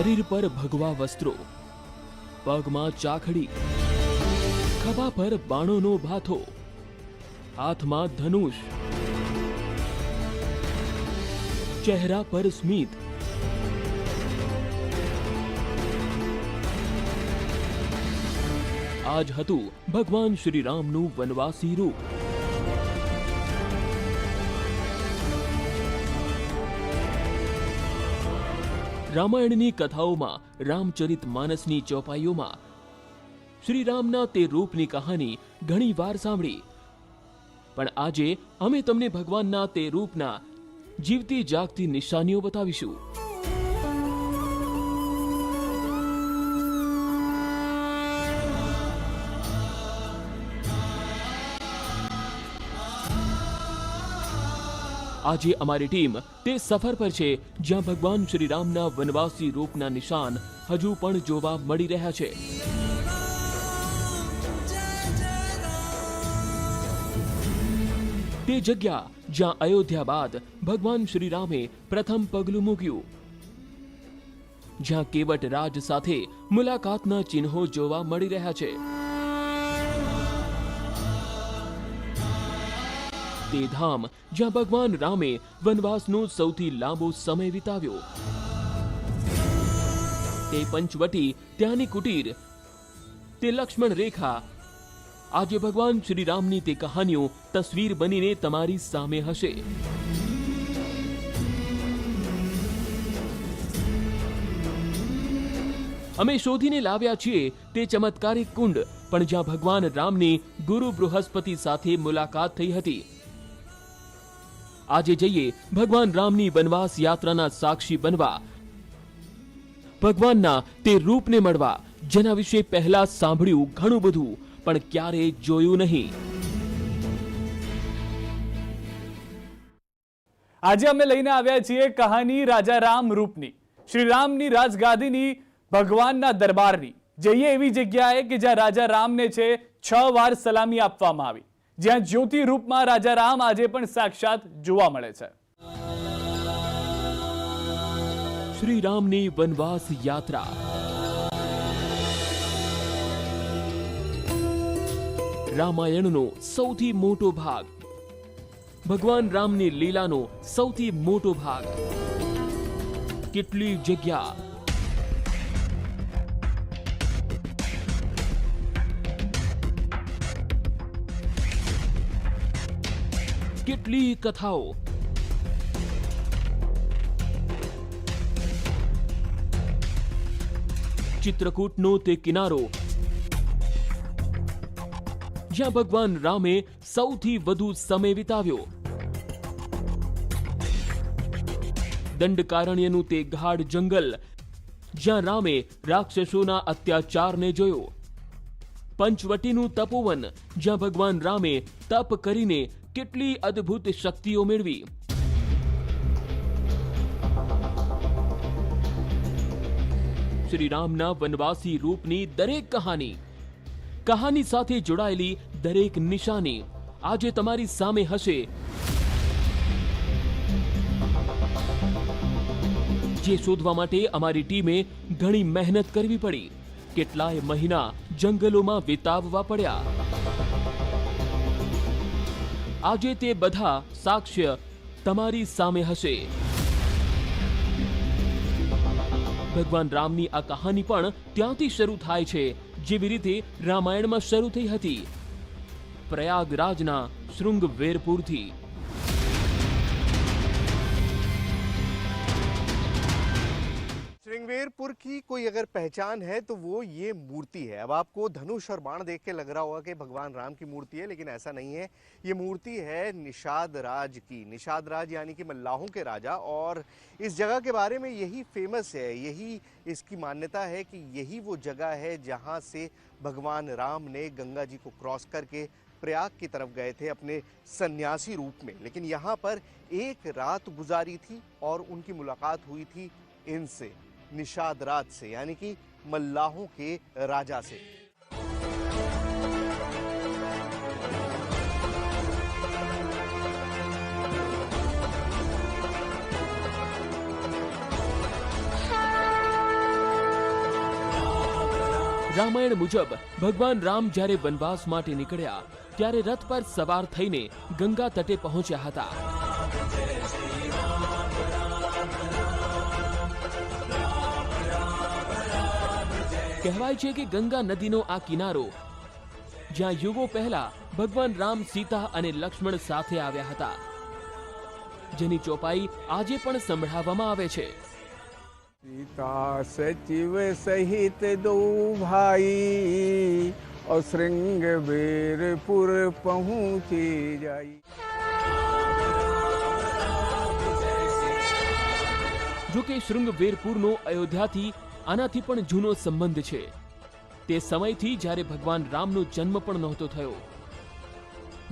शरीर पर भगवा वस्ત્રો, पगમાં ચાખડી, ખભા પર બાણોનો ભાથો, હાથમાં ધનુષ, ચહેરા પર સ્મિત, આજ હતું ભગવાન શ્રી રામનું વનવાસી રૂપ. રામાયણની કથાઓમાં, રામચરિત માનસની ચોપાઈઓમાં શ્રી રામના તે રૂપની કહાની ઘણી વાર સાંભળી, પણ આજે અમે તમને ભગવાનના તે રૂપના જીવતી જાગતી નિશાનીઓ બતાવીશું. આજે અમારી ટીમ તે સફર પર છે જ્યાં ભગવાન શ્રી રામના વનવાસી રૂપના નિશાન હજુ પણ જોવા મળી રહ્યા છે. તે જગ્યા જ્યાં અયોધ્યા બાદ ભગવાન શ્રી રામે પ્રથમ પગલું મૂક્યું, જ્યાં કેવટ રાજ સાથે મુલાકાતના ચિહ્નો જોવા મળી રહ્યા છે. તે ધામ જ્યાં ભગવાન રામે વનવાસનો સૌથી લાંબો સમય વિતાવ્યો. તે પંચવટી, ત્યાંની કુટીર, તે લક્ષ્મણ રેખા. આજે ભગવાન શ્રી રામની તે કહાનીઓ તસવીર બનીને તમારી સામે હશે. અમે શોધીને લાવ્યા છીએ તે ચમત્કારિક કુંડ, પણ જ્યાં ભગવાન રામની ગુરુ બૃહસ્પતિ સાથે મુલાકાત થઈ હતી. આજે જઈએ ભગવાન રામની વનવાસ યાત્રાના સાક્ષી બનવા, ભગવાનના તે રૂપને મળવા જેના વિશે પહેલા સાંભળ્યું ઘણું બધું પણ ક્યારેય જોયું નહીં. આજે અમે લઈને આવ્યા છીએ કહાની રાજા રામ રૂપની, શ્રી રામની રાજગાદીની, ભગવાનના દરબારની. જઈએ એવી જગ્યાએ કે જ્યાં રાજા રામને છે 6 વાર સલામી આપવામાં આવી, જ્યાં જ્યોતિ રૂપમાં રાજા રામ આજે પણ સાક્ષાત જોવા મળે છે. શ્રી રામની વનવાસ યાત્રા. રામાયણનો સૌથી મોટો ભાગ, ભગવાન રામની લીલાનો સૌથી મોટો ભાગ. કેટલી જગ્યા, કેટલી કથાઓ, ચિત્રકૂટનો તે કિનારો જ્યાં ભગવાન રામે સૌથી વધુ સમય વિતાવ્યો. દંડકારણ્યનું તે ગાઢ જંગલ જ્યાં રામે રાક્ષસોના અત્યાચારને જોયો. પંચવટીનું તપોવન જ્યાં ભગવાન રામે તપ કરીને કેટલી અદ્ભુત શક્તિઓ મેળવી. શ્રી રામના વનવાસી રૂપની દરેક કહાની, કહાની સાથે જોડાયેલી દરેક નિશાની આજે તમારી સામે હશે. જે શોધવા માટે અમારી ટીમે ઘણી મહેનત કરવી પડી, કેટલાય મહિના જંગલોમાં વિતાવવા પડ્યા. આજે તે બધા સાક્ષ્ય તમારી સામે હશે. ભગવાન રામની આ કહાની પણ ત્યાંથી શરૂ થાય છે જેવી રીતે રામાયણમાં શરૂ થઈ હતી, પ્રયાગરાજના શૃંગવેરપુરથી. श्रृंगवेरपुर की कोई अगर पहचान है तो वो ये मूर्ति है. अब आपको धनुष और बाण देख के लग रहा होगा कि भगवान राम की मूर्ति है, लेकिन ऐसा नहीं है. ये मूर्ति है निषाद राज की. निषाद राज यानी कि मल्लाहों के राजा. और इस जगह के बारे में यही फेमस है, यही इसकी मान्यता है कि यही वो जगह है जहाँ से भगवान राम ने गंगा जी को क्रॉस करके प्रयाग की तरफ गए थे अपने सन्यासी रूप में. लेकिन यहाँ पर एक रात गुजारी थी और उनकी मुलाकात हुई थी इनसे, निषाद राज से, यानी कि मल्लाहों के राजा से. રામાયણ મુજબ ભગવાન રામ જ્યારે વનવાસ માટે નીકળ્યા ત્યારે રથ પર સવાર થઈને ગંગા તટે પહોંચ્યા હતા. કહેવાય છે કે ગંગા નદીનો આ કિનારો જ્યાં યુગો પહેલા ભગવાન રામ, સીતા અને લક્ષ્મણ સાથે આવ્યા હતા, જેની ચોપાઈ આજે પણ સંભળાવવામાં આવે છે. सीता सचिव सहित दो भाई और श्रृंगवेरपुर पहुँची जाई. જો કે શૃંગવેરપુરનો અયોધ્યાથી આનાથી પણ જૂનો સંબંધ છે. તે સમયથી જ્યારે ભગવાન રામનો જન્મ પણ નહોતો થયો,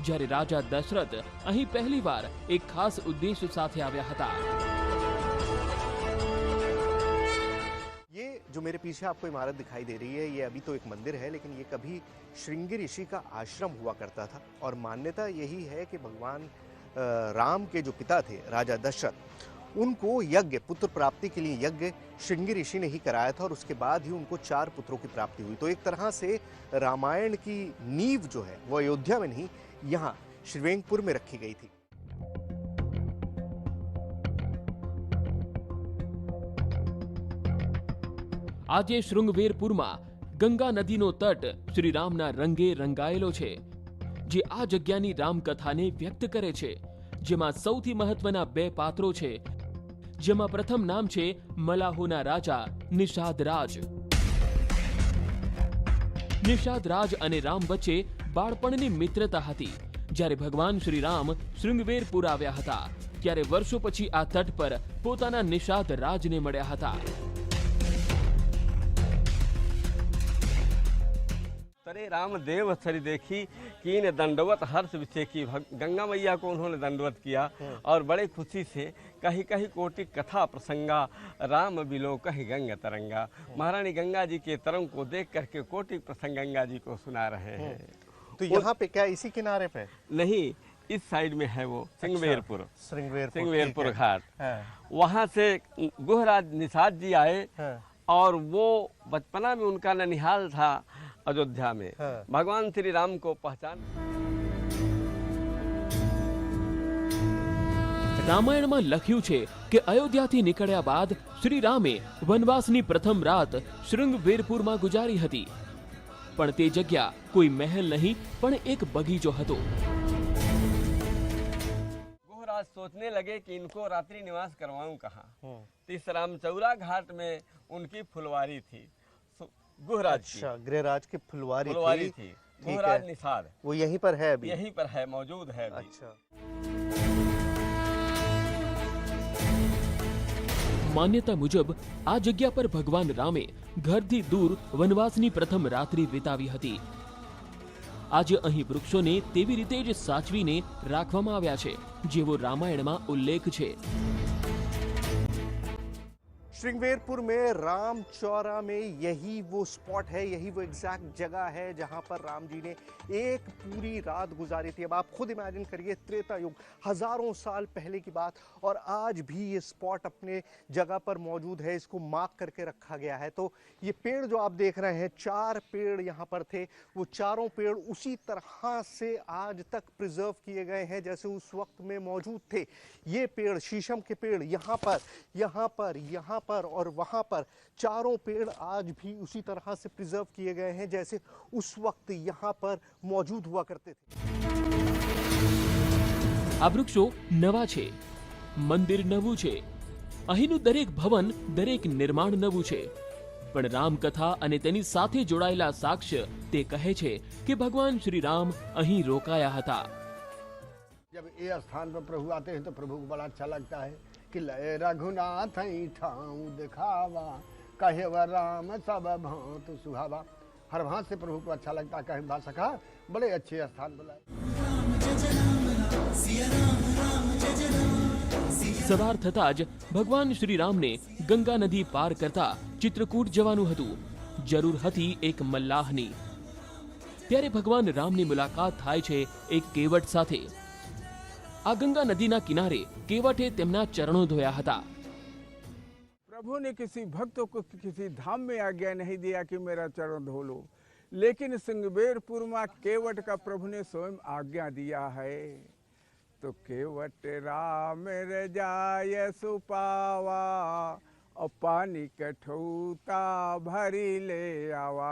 જ્યારે રાજા દશરથ અહીં પહેલીવાર એક ખાસ ઉદ્દેશ સાથે આવ્યા હતા. ये जो मेरे पीछे आपको इमारत दिखाई दे रही है, ये अभी तो एक मंदिर है, लेकिन ये कभी श्रृंगी ऋषि का आश्रम हुआ करता था. और मान्यता यही है कि भगवान राम के जो पिता थे राजा दशरथ, उनको यज्ञ, पुत्र प्राप्ति के लिए यज्ञ श्रृंगी ऋषि ने ही कराया था और उसके बाद ही उनको 4 पुत्रों की प्राप्ति हुई. तो एक तरह से रामायण की नींव जो है वो अयोध्या में नहीं, यहाँ श्रीवेंकपुर में रखी गई थी. આજે શૃંગવેરપુરમાં ગંગા નદીનો તટ શ્રીરામના રંગે રંગાયેલો છે, જે આ જગ્યાની રામકથાને વ્યક્ત કરે છે, જેમાં સૌથી મહત્વના 2 પાત્રો છે, જેમાં પ્રથમ નામ છે મલાહોના રાજા નિષાદ રાજ. નિષાદ રાજ અને રામ વચ્ચે બાળપણની મિત્રતા હતી. જ્યારે ભગવાન શ્રીરામ શૃંગવેરપુર આવ્યા હતા ત્યારે વર્ષો પછી આ તટ પર પોતાના નિષાદ રાજને મળ્યા હતા. तरे रामदेव सरी देखी कीन दंडवत हर्ष विषय की. गंगा मैया को उन्होंने दंडवत किया और बड़े खुशी से कहीं कहीं कोटि कथा प्रसंगा राम बिलो कहीं गंगा तरंगा. महारानी गंगा जी के तरंग को देख करके कोटि प्रसंग गंगा जी को सुना रहे हैं. तो यहाँ पे क्या इसी किनारे पे? नहीं, इस साइड में है वो सिंगवेरपुर. श्रृंगवेरपुर घाट. हाँ. वहाँ से गुहराज निषाद जी आए हाँ. और वो बचपना में उनका ननिहाल था अयोध्या में. हाँ. भगवान श्री राम को पहचान. રામાયણમાં લખ્યું છે કે અયોધ્યાથી નીકળ્યા બાદ શ્રી રામે વનવાસની પ્રથમ રાત શૃંગવેરપુરમાં ગુજારી હતી. પણ તે જગ્યા કોઈ મહેલ નહીં પણ એક બગીચો હતો. गुहराज सोचने लगे कि इनको रात्रि निवास करवाऊं कहाँ. तो इस रामचौरा घाट में उनकी फुलवारी थी. गुहराज की अच्छा, गृहराज की फुलवारी फुलवारी थी. थी. ठीक गुहराज है. निषाद वो यहीं पर है अभी? यहीं पर है, मौजूद है अभी. अच्छा. માન્યતા મુજબ આ જગ્યા પર ભગવાન રામે ઘરથી દૂર વનવાસની પ્રથમ રાત્રિ વિતાવી હતી. આજે અહીં વૃક્ષોને તેવી રીતે જ સાચવીને રાખવામાં આવ્યા છે જેવો રામાયણમાં ઉલ્લેખ છે. श्रृंगवेरपुर में राम चौरा में यही वो स्पॉट है, यही वो एग्जैक्ट जगह है जहां पर राम जी ने एक पूरी रात गुजारी थी. अब आप खुद इमेजिन करिए, त्रेता युग, हजारों साल पहले की बात, और आज भी ये स्पॉट अपने जगह पर मौजूद है. इसको मार्क करके रखा गया है. तो ये पेड़ जो आप देख रहे हैं, 4 पेड़ यहाँ पर थे, वो चारों पेड़ उसी तरह से आज तक प्रिजर्व किए गए हैं जैसे उस वक्त में मौजूद थे. ये पेड़, शीशम के पेड़, यहाँ पर और वहां पर, चारों पेड़ आज भी उसी तरह से प्रिजर्व किए गए हैं जैसे उस वक्त यहाँ पर मौजूद हुआ करते थे. આ વૃક્ષો નવા છે, મંદિર નવું છે, અહીંનું દરેક ભવન, દરેક નિર્માણ નવું છે. પણ રામકથા અને તેની સાથે જોડાયેલા સાક્ષ્ય તે કહે છે કે ભગવાન શ્રી રામ અહીં રોકાયા હતા. जब ये स्थान पर प्रभु आते हैं तो प्रभु को बड़ा अच्छा लगता है कि लय रघुनाथ ठाऊ दिखावा कहे व राम सब भांत सुहावा. हर भांत से प्रभु को अच्छा लगता है. कहे बात सखा बड़े अच्छे स्थान बुलाए. સવાર થતા જ ભગવાન શ્રી રામને ગંગા નદી પાર કરતા ચિત્રકૂટ જવાનું હતું. જરૂર હતી એક મલ્લાહની. ત્યારે ભગવાન રામની મુલાકાત થાય છે એક કેવટ સાથે. આ ગંગા નદીના કિનારે કેવટે તેમના ચરણો ધોયા હતા. प्रभु ने किसी भक्त को किसी धाम में आज्ञा नहीं दिया कि मेरा चरण धो लो, लेकिन सिंगबेरपुर में केवट का प्रभु ने स्वयं आज्ञा दिया है। तो केवट राम रजाय सुपावा और पानी कठौता भरी ले आवा।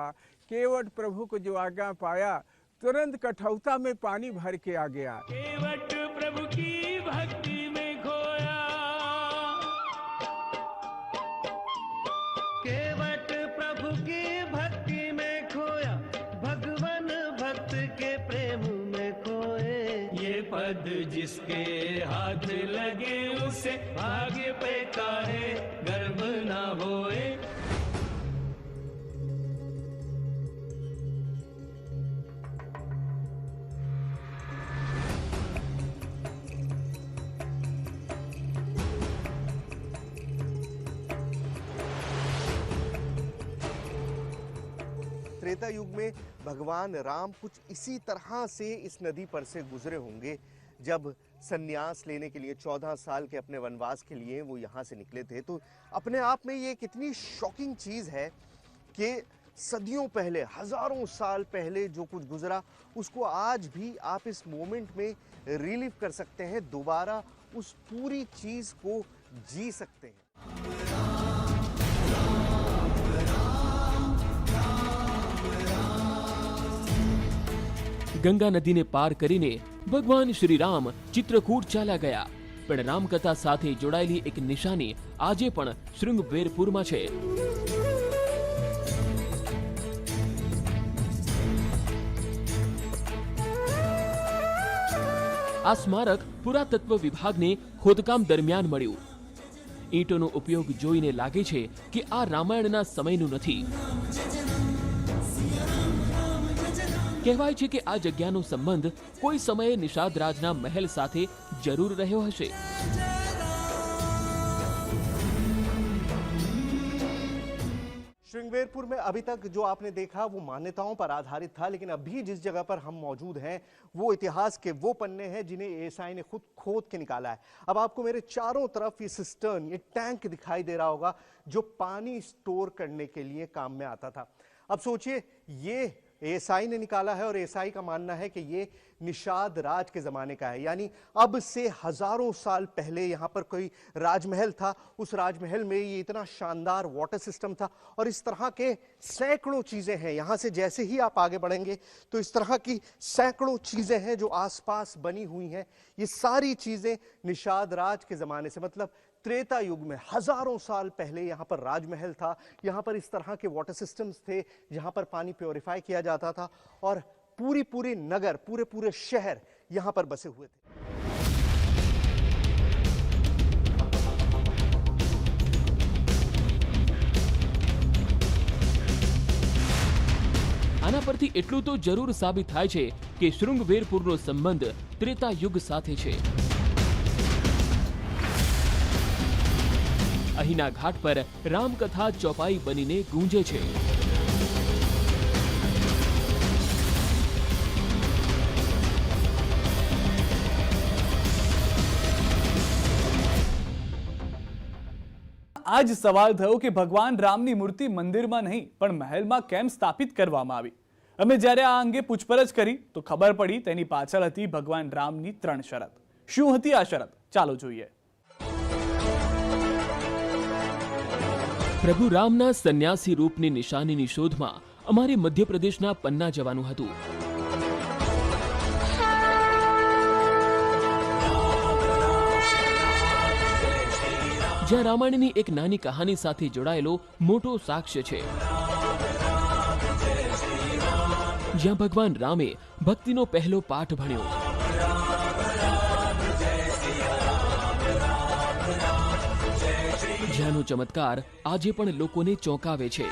केवट प्रभु को जो आज्ञा पाया तुरंत कठौता में पानी भर के आ गया। केवट प्रभु की भक्ति में खोया, केवट प्रभु की भक्ति में खोया, भगवान भक्त के प्रेम में खोए। ये पद जिसके हाथ लगे उसे भाग्य पे काहे गर्व ना होए। त्रेता युग में भगवान राम कुछ इसी तरह से इस नदी पर से गुजरे होंगे। जब संन्यास लेने के लिए 14 साल के अपने वनवास के लिए वो यहाँ से निकले थे, तो अपने आप में ये कितनी शॉकिंग चीज़ है कि सदियों पहले, हजारों साल पहले जो कुछ गुजरा उसको आज भी आप इस मोमेंट में रिलीव कर सकते हैं, दोबारा उस पूरी चीज़ को जी सकते हैं। ગંગા નદીને પાર કરીને ભગવાન શ્રી રામ ચિત્રકૂટ ચાલ્યા ગયા, પણ રામકથા સાથે જોડાયેલી એક નિશાની આજે પણ શૃંગવેરપુરમાં છે। આ સ્મારક પુરાતત્વ વિભાગને ખોદકામ દરમિયાન મળ્યું। ઈંટોનો ઉપયોગ જોઈને લાગે છે કે આ રામાયણના સમયનું નથી। કહેવાય છે કે આ જગ્યાનો સંબંધ કોઈ સમયે નિષાદ રાજના મહેલ સાથે જરૂર રહ્યો હશે। श्रृंगवेरपुर में अभी तक जो आपने देखा वो मान्यताओं पर आधारित था, लेकिन अभी जिस जगह पर हम मौजूद हैं वो इतिहास के वो पन्ने हैं जिन्हें एएसआई ने खुद खोद के निकाला है। अब आपको मेरे चारों तरफ ये सिस्टर्न, ये टैंक दिखाई दे रहा होगा जो पानी स्टोर करने के लिए काम में आता था। अब सोचिए, ये एएसआई ने निकाला है और एएसआई का मानना है कि ये निषाद राज के जमाने का है, यानी अब से हजारों साल पहले यहाँ पर कोई राजमहल था। उस राजमहल में ये इतना शानदार वाटर सिस्टम था और इस तरह के सैकड़ों चीजें हैं। यहाँ से जैसे ही आप आगे बढ़ेंगे तो इस तरह की सैकड़ों चीजें हैं जो आसपास बनी हुई हैं। ये सारी चीजें निषाद राज के जमाने से, मतलब त्रेता युग में हजारों साल पहले यहाँ पर राजमहल था। यहाँ पर इस तरह के वाटर सिस्टम्स थे जहाँ पर पानी प्योरीफाई किया जाता था और पूरी नगर, पूरे शहर यहाँ पर बसे हुए थे। આના પરથી એટલું તો જરૂર સાબિત થાય છે કે શૃંગવેરપુરનો સંબંધ ત્રેતા યુગ સાથે છે। અહીંના ઘાટ પર રામકથા ચોપાઈ બનીને ગૂંજે છે। આજ સવાલ થયો કે ભગવાન રામની મૂર્તિ મંદિરમાં નહીં પણ મહેલમાં કેમ સ્થાપિત કરવામાં આવી। અમે જ્યારે આ અંગે પૂછપરછ કરી તો ખબર પડી તેની પાછળ હતી ભગવાન રામની 3 શરત। શું હતી આ શરત? ચાલો જોઈએ। પ્રભુ રામના સંન્યાસી રૂપની નિશાનીની શોધમાં અમારે મધ્યપ્રદેશના પન્ના જવાનું હતું। જ્યાં રામાયણની એક નાની કહાની સાથે જોડાયેલો મોટો સાક્ષ્ય છે, જ્યાં ભગવાન રામે ભક્તિનો પહેલો પાઠ ભણ્યો। જ્યાંનો ચમત્કાર આજે પણ લોકોને ચોંકાવે છે।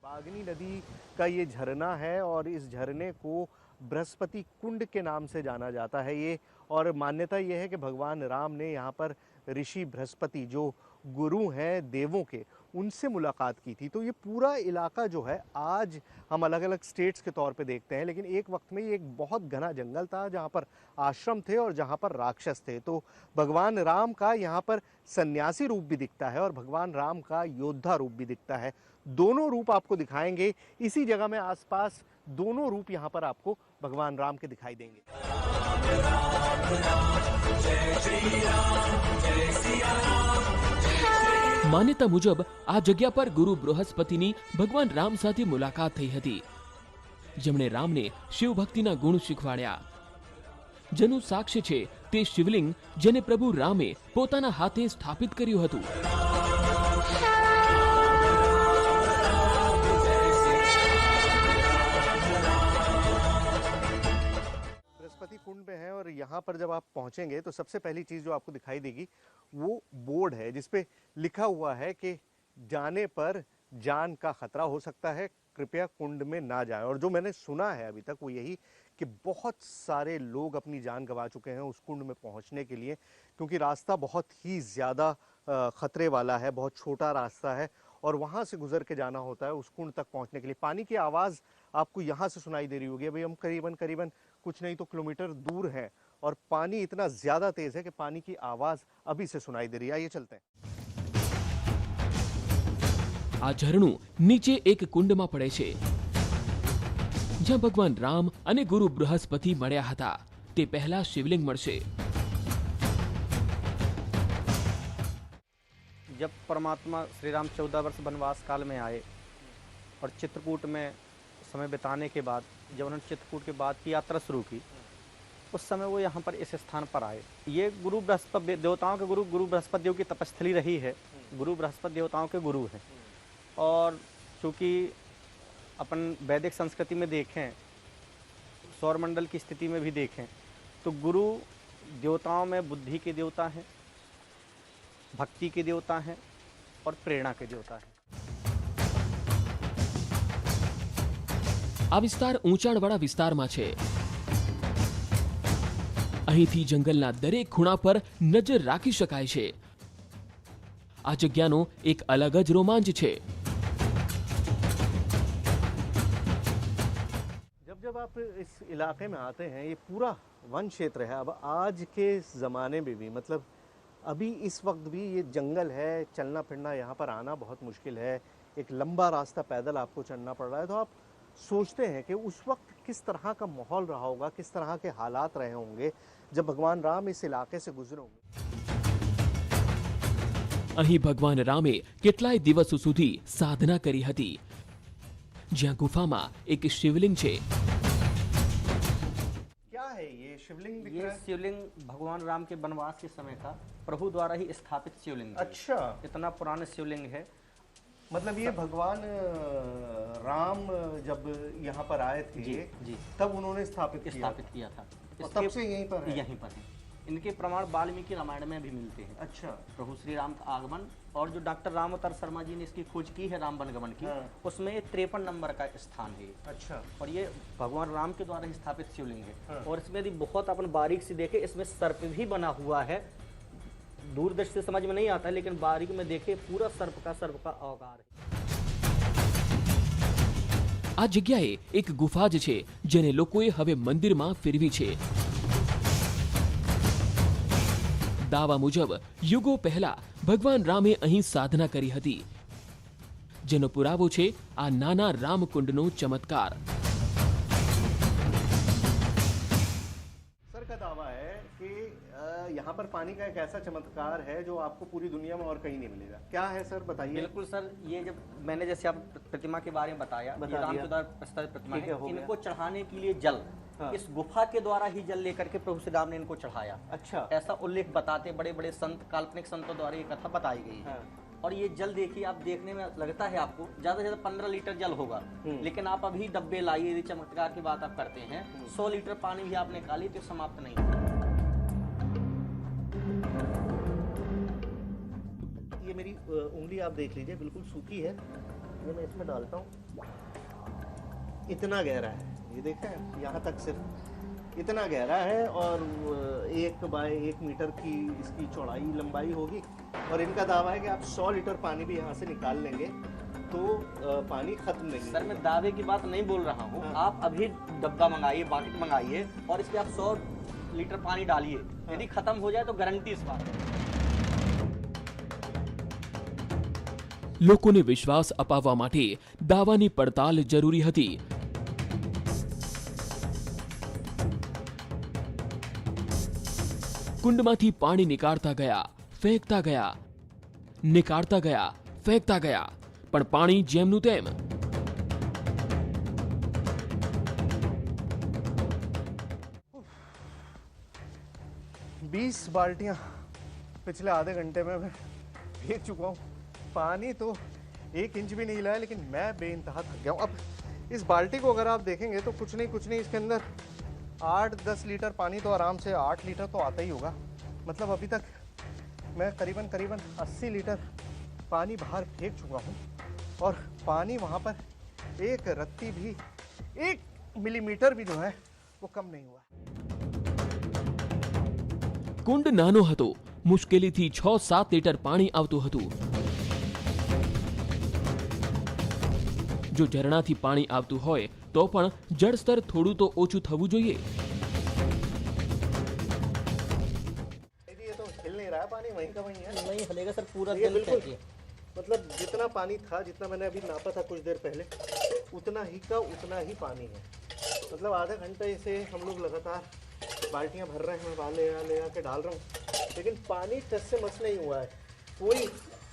बागनी नदी का ये झरना है और इस झरने को बृहस्पति कुंड के नाम से जाना जाता है ये, और मान्यता ये है कि भगवान राम ने यहाँ पर ऋषि बृहस्पति जो गुरु हैं देवों के, उनसे मुलाकात की थी। तो ये पूरा इलाका जो है आज हम अलग अलग स्टेट्स के तौर पे देखते हैं, लेकिन एक वक्त में ये एक बहुत घना जंगल था जहाँ पर आश्रम थे और जहाँ पर राक्षस थे। तो भगवान राम का यहाँ पर सन्यासी रूप भी दिखता है और भगवान राम का योद्धा रूप भी दिखता है। दोनों रूप आपको दिखाएंगे इसी जगह में आसपास, दोनों रूप यहाँ पर आपको भगवान राम के दिखाई देंगे। માન્યતા મુજબ આ જગ્યા પર ગુરુ બૃહસ્પતિની ભગવાન રામ સાથે મુલાકાત થઈ હતી, જેમણે રામને શિવ ભક્તિના ગુણ શીખવાડ્યા. જેનું સાક્ષ્ય છે તે શિવલિંગ જેને પ્રભુ રામે પોતાના હાથે સ્થાપિત કર્યું હતું. बृहस्पति कुंड में है और यहाँ पर जब आप पहुँचेंगे तो सबसे पहली चीज़ जो आपको दिखाई देगी वो बोर्ड है जिसपे लिखा हुआ है कि जाने पर जान का खतरा हो सकता है, कृपया कुंड में ना जाएं। और जो मैंने सुना है अभी तक वो यही कि बहुत सारे लोग अपनी जान गंवा चुके हैं उस कुंड में पहुंचने के लिए, क्योंकि रास्ता बहुत ही ज़्यादा खतरे वाला है, बहुत छोटा रास्ता है और वहाँ से गुजर के जाना होता है उस कुंड तक पहुँचने के लिए। पानी की आवाज़ आपको यहाँ से सुनाई दे रही होगी। अभी हम करीबन कुछ नहीं तो किलोमीटर दूर हैं और पानी इतना ज़्यादा तेज़ है कि पानी की आवाज़ अभी से सुनाई दे रही है। आइए चलते हैं। આ ઝરણું નીચે એક કુંડમાં પડે છે, જ્યાં ભગવાન રામ અને ગુરુ બૃહસ્પતિ મળ્યા હતા. તે પહેલા શિવલિંગ મળશે. जब परमात्मा श्री राम 14 वर्ष वनवास काल में आए और चित्रकूट में समय बिताने के बाद जब उन्होंने चित्रकूट के बाद की यात्रा शुरू की, उस समय वो यहाँ पर इस स्थान पर आए। ये गुरु बृहस्पति देवताओं के गुरु बृहस्पति देव की तपस्थली रही है। गुरु बृहस्पति देवताओं के गुरु हैं और चूँकि अपन वैदिक संस्कृति में देखें, सौरमंडल की स्थिति में भी देखें तो गुरु देवताओं में बुद्धि के देवता हैं, भक्ति के देवता हैं और प्रेरणा के देवता हैं। આ વિસ્તાર ઊંચાણવાળા વિસ્તારમાં છે. અહીંથી જંગલના દરેક ખૂણા પર નજર રાખી શકાય છે. આ જગ્યાનો એક અલગ જ રોમાંચ છે. जब आप इस इलाके में आते हैं, ये पूरा वन क्षेत्र है। अब आज के ज़माने में भी मतलब अभी इस वक्त भी ये जंगल है, चलना फिरना यहाँ पर आना बहुत मुश्किल है। एक लंबा रास्ता पैदल आपको चलना पड़ रहा है। तो आप सोचते हैं कि उस वक्त किस तरह का माहौल रहा होगा, किस तरह के हालात रहे होंगे जब भगवान राम इस इलाके से गुजरे होंगे। અહીં ભગવાન રામે કેટલાય દિવસો સુધી સાધના કરી હતી, જ્યાં ગુફામાં એક શિવલિંગ છે. क्या है ये शिवलिंग दिख ये रहा है? शिवलिंग भगवान राम के वनवास के समय का प्रभु द्वारा ही स्थापित शिवलिंग है। अच्छा, इतना पुराना शिवलिंग है। मतलब ये भगवान राम जब यहाँ पर आए थे जी तब उन्होंने स्थापित किया था। और तब से यहीं पर है? यहीं पर है। इनके प्रमाण वाल्मीकि रामायण में भी मिलते हैं। अच्छा, प्रभु श्री राम का आगमन और जो डॉक्टर राम अवतार शर्मा जी ने इसकी खोज की है राम वनगमन की, हाँ। उसमें ये 53 नंबर का स्थान है। अच्छा, और ये भगवान राम के द्वारा ही स्थापित शिवलिंग है। हाँ। और इसमें यदि बहुत अपन बारीक से देखे, इसमें सर्प भी बना हुआ है। दूरदर्शी से समझ में नहीं आता, लेकिन बारीक में देखे पूरा सर्प का अवतार है। આ જગ્યાએ એક ગુફા જ છે, જેને લોકોએ હવે મંદિરમાં ફેરવી છે. દાવા મુજબ યુગો પહેલા ભગવાન રામે અહીં સાધના કરી હતી, જેનો પુરાવો છે આ નાના રામકુંડનો ચમત્કાર. सर का दावा है कि यहाँ पर पानी का एक ऐसा चमत्कार है जो आपको पूरी दुनिया में और कहीं नहीं मिलेगा। क्या है सर, बताइए। बिल्कुल सर, ये जब मैंने जैसे आप प्रतिमा के बारे में बताया, बता ये राम दिया। के द्वारा प्रस्तावित प्रतिमा ठीक है, हो है। गया। इनको चढ़ाने के लिए जल, हाँ। इस गुफा के द्वारा ही जल लेकर के प्रभु श्री राम ने इनको चढ़ाया। अच्छा, ऐसा उल्लेख बताते बड़े बड़े संत, काल्पनिक संतों द्वारा ये कथा बताई गई है। हाँ। और ये जल देखिए, आप देखने में लगता है आपको ज्यादा से ज्यादा 15 लीटर जल होगा, लेकिन आप अभी डब्बे लाइए, यदि चमत्कार की बात आप करते हैं, 100 लीटर पानी भी आप निकालिए तो समाप्त नहीं होगा। ये मेरी उंगली आप देख लीजिए, बिल्कुल सूखी है। ये मैं इसमें डालता हूँ, इतना गहरा है, ये देखा है, यहाँ तक सिर्फ इतना गहरा है और 1 बाय 1 मीटर की इसकी चौड़ाई लंबाई होगी। और इनका दावा है कि आप 100 लीटर पानी भी यहाँ से निकाल लेंगे तो पानी खत्म नहीं सर मैं दावे की बात नहीं बोल रहा हूँ, आप अभी डब्बा मंगाइए, बाकेट मंगाइए और इसमें आप 100 लीटर पानी डालिए, यदि खत्म हो जाए तो गारंटी इस बात है। લોકોને વિશ્વાસ અપાવવા માટે દાવાની પડતાલ જરૂરી હતી। કુંડમાંથી પાણી નીકાળતા ગયા, ફેંકતા ગયા, નીકાળતા ગયા, ફેંકતા ગયા, પણ પાણી જેમનું તેમ। 20 बाल्टियाँ पिछले आधे घंटे में मैं फेंक चुका हूँ। पानी तो 1 इंच भी नहीं हिला है, लेकिन मैं बेइंतहा थक गया हूँ। अब इस बाल्टी को अगर आप देखेंगे तो कुछ नहीं इसके अंदर 8-10 लीटर पानी तो आराम से 8 लीटर तो आता ही होगा। मतलब अभी तक मैं करीबन 80 लीटर पानी बाहर फेंक चुका हूँ और पानी वहाँ पर एक रत्ती भी, 1 मिलीमीटर भी जो है वो कम नहीं हुआ। કુંડ નાનો હતો, મુશ્કેલીથી 6-7 લીટર પાણી આવતું હતું। જો ઝરણાથી પાણી આવતું હોય તો પણ જળસ્તર થોડું તો ઓછું થવું જોઈએ। ये तो हिल नहीं रहा है, पानी वहीं का वहीं है। नहीं हलेगा सर, पूरा ये दिन बिल्कुल फेंकिए। मतलब जितना पानी था, जितना मैंने अभी नापा था कुछ देर पहले, उतना ही का उतना ही पानी है। मतलब आधा घंटे से हम लोग लगातार बाल्टियां भर रहे हैं, मैं बाहर ले आके डाल रहा हूँ, लेकिन पानी टस से मस नहीं हुआ है, कोई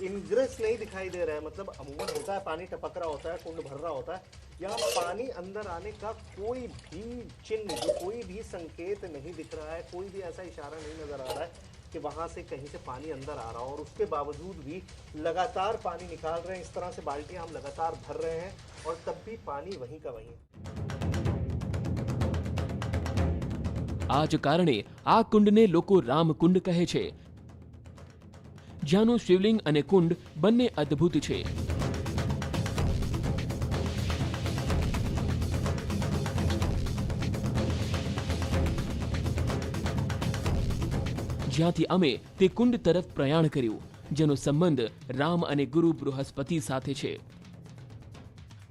इनग्रेस नहीं दिखाई दे रहा है। मतलब अमूमन होता है पानी टपक रहा होता है, कुंड भर रहा होता है, यहाँ पानी अंदर आने का कोई भी चिन्ह, कोई भी संकेत नहीं दिख रहा है, कोई भी ऐसा इशारा नहीं नजर आ रहा है कि वहाँ से कहीं से पानी अंदर आ रहा हो। और उसके बावजूद भी लगातार पानी निकाल रहे हैं। इस तरह से बाल्टियाँ हम लगातार भर रहे हैं और तब भी पानी वहीं का वहीं है। આ જ કારણે આ કુંડને લોકો રામકુંડ કહે છે, જ્યાંનું શિવલિંગ અને કુંડ બંને અદ્ભુત છે। જ્યાંથી અમે તે કુંડ તરફ પ્રયાણ કર્યું, જેનો સંબંધ રામ અને ગુરુ બૃહસ્પતિ સાથે છે।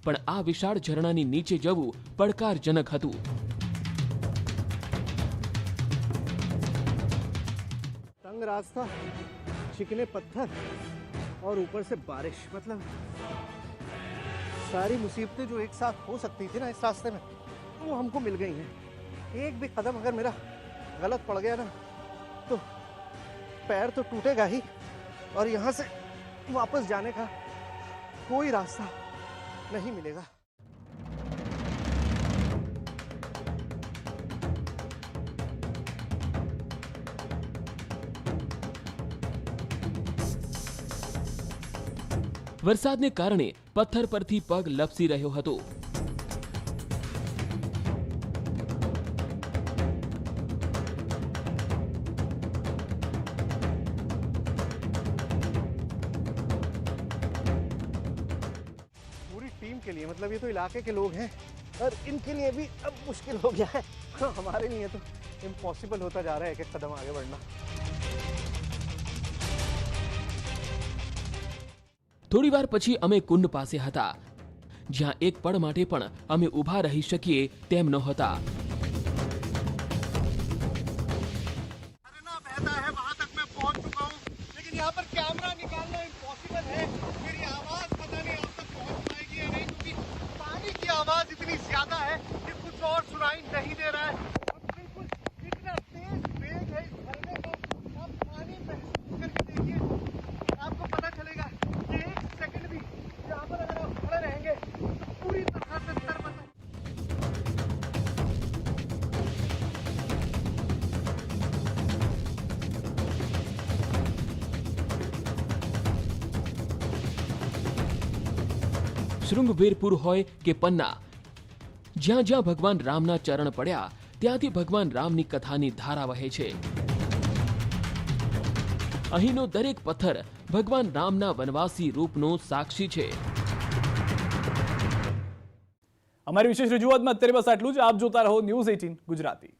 પણ આ વિશાળ ઝરણાની નીચે જવું પડકારજનક હતું। तंग रास्ता, चिकने पत्थर और ऊपर से बारिश, मतलब सारी मुसीबतें जो एक साथ हो सकती थी ना इस रास्ते में, वो हमको मिल गई हैं। एक भी कदम अगर मेरा गलत पड़ गया ना तो पैर तो टूटेगा ही और यहाँ से वापस जाने का कोई रास्ता नहीं मिलेगा। વરસાદને કારણે પથ્થર પરથી પગ લપસી રહ્યો હતો। पूरी टीम के लिए, मतलब ये तो इलाके के लोग हैं और इनके लिए भी अब मुश्किल हो गया है। हमारे लिए तो इम्पॉसिबल होता जा रहा है एक कदम आगे बढ़ना। થોડી વાર પછી અમે કુંડ પાસે હતા, જ્યાં એક પળ માટે પણ અમે ઊભા રહી શકીએ તેમ નહોતા। झरना बहता है, वहां तक मैं पहुंच चुका हूं, लेकिन यहाँ पर कैमरा निकालना इम्पॉसिबल है। मेरी आवाज पता नहीं आप तक पहुंच पाएगी या नहीं, क्योंकि पानी की आवाज इतनी ज्यादा है कि कुछ और सुनाई नहीं दे रहा है। और बिल्कुल इतना तेज वेग है इस झरने का, आप पानी महसूस करके देखिए, आपको पता चलेगा कि 1 सेकंड भी यहाँ पर अगर आप खड़े रहेंगे तो पूरी तरह से तरबतर। શૃંગવીરપુર હોય કે પન્ના, જ્યાં જ્યાં ભગવાન રામના ચરણ પડ્યા ત્યાંથી ભગવાન રામની કથાની ધારા વહે છે। અહીંનો દરેક પથ્થર ભગવાન રામના વનવાસી રૂપનો સાક્ષી છે। અમારી વિશેષ રજૂઆતમાં અત્યારે બસ આટલું જ। આપ જોતા રહો ન્યૂઝ 18 ગુજરાતી।